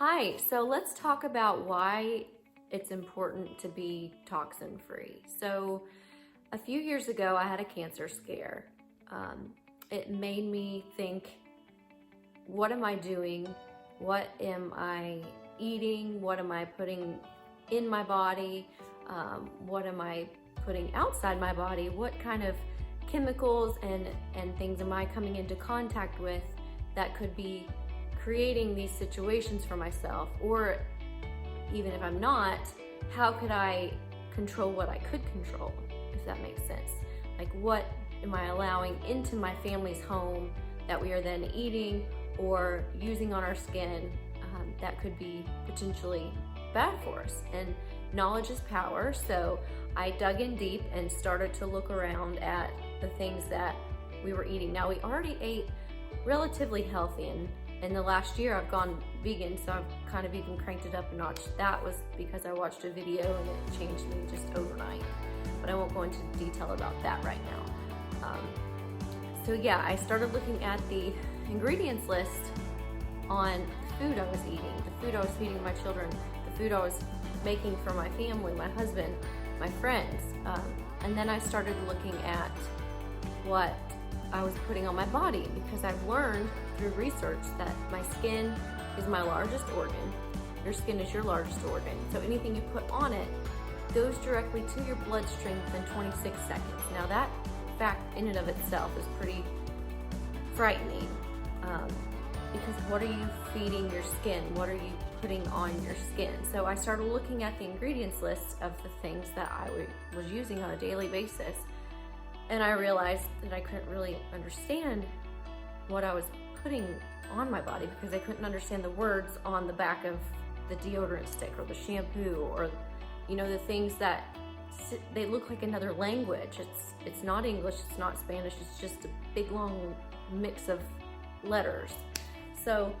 Hi, so let's talk about why it's important to be toxin free. So a few years ago, I had a cancer scare. It made me think, what am I doing? What am I eating? What am I putting in my body? What am I putting outside my body? What kind of chemicals and things am I coming into contact with that could be creating these situations for myself? Or even if I'm not, how could I control what I could control, if that makes sense? Like, what am I allowing into my family's home that we are then eating or using on our skin that could be potentially bad for us? And knowledge is power, so I dug in deep and started to look around at the things that we were eating. Now, we already ate relatively healthy, and in the last year I've gone vegan, so I've kind of even cranked it up a notch. That was because I watched a video and it changed me just overnight, but I won't go into detail about that right now. So yeah, I started looking at the ingredients list on the food I was eating, the food I was feeding my children, the food I was making for my family, my husband, my friends, and then I started looking at what I was putting on my body, because I've learned through research that my skin is my largest organ. Your skin is your largest organ. So anything you put on it goes directly to your bloodstream within 26 seconds. Now that fact in and of itself is pretty frightening, because what are you feeding your skin? What are you putting on your skin? So I started looking at the ingredients list of the things that I was using on a daily basis. And I realized that I couldn't really understand what I was putting on my body, because I couldn't understand the words on the back of the deodorant stick or the shampoo, or, you know, the things that they look like another language. It's not English, it's not Spanish, it's just a big long mix of letters. So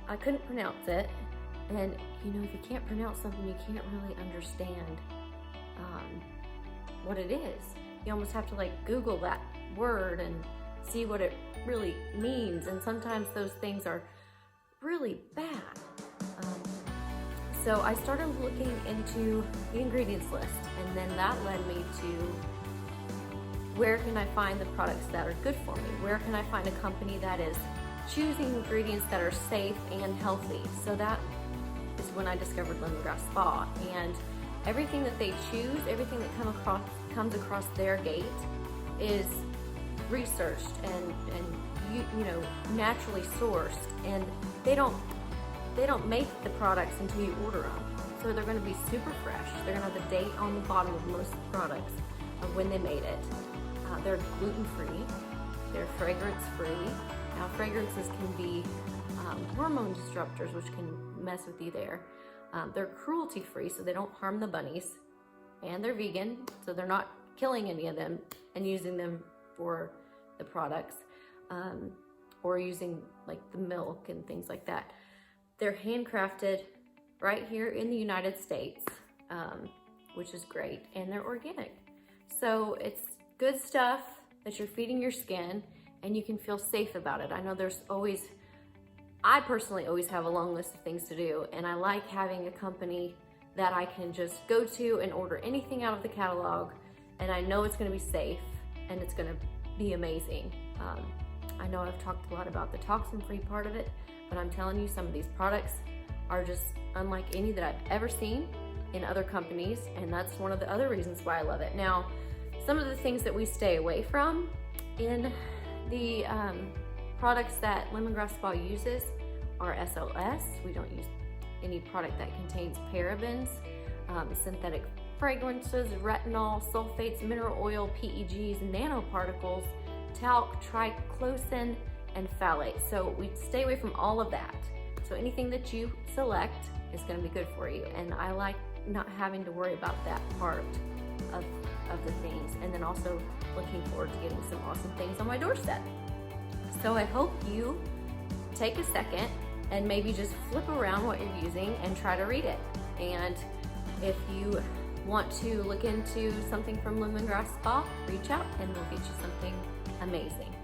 I couldn't pronounce it. And you know, if you can't pronounce something, you can't really understand what it is. You almost have to like Google that word and see what it really means. And sometimes those things are really bad. So I started looking into the ingredients list, and then that led me to, where can I find the products that are good for me? Where can I find a company that is choosing ingredients that are safe and healthy? So that is when I discovered Lemongrass Spa, and everything that they choose, everything that comes across their gate is researched and you know, naturally sourced, and they don't make the products until you order them. So they're going to be super fresh. They're going to have the date on the bottom of most products of when they made it. They're gluten-free. They're fragrance-free. Now, fragrances can be hormone disruptors, which can mess with you there. They're cruelty-free, so they don't harm the bunnies. And they're vegan, so they're not killing any of them and using them for the products, or using like the milk and things like that. They're handcrafted right here in the United States, which is great, and they're organic. So it's good stuff that you're feeding your skin, and you can feel safe about it. I know I personally always have a long list of things to do, and I like having a company that I can just go to and order anything out of the catalog, and I know it's gonna be safe and it's gonna be amazing. I know I've talked a lot about the toxin-free part of it, but I'm telling you, some of these products are just unlike any that I've ever seen in other companies, and that's one of the other reasons why I love it. Now, some of the things that we stay away from in the products that Lemongrass Spa uses are SLS. We don't use any product that contains parabens, synthetic fragrances, retinol, sulfates, mineral oil, PEGs, nanoparticles, talc, triclosan, and phthalates. So we stay away from all of that. So anything that you select is going to be good for you. And I like not having to worry about that part of the things. And then also looking forward to getting some awesome things on my doorstep. So I hope you take a second and maybe just flip around what you're using and try to read it. And if you want to look into something from Lemongrass Spa, reach out and we'll get you something amazing.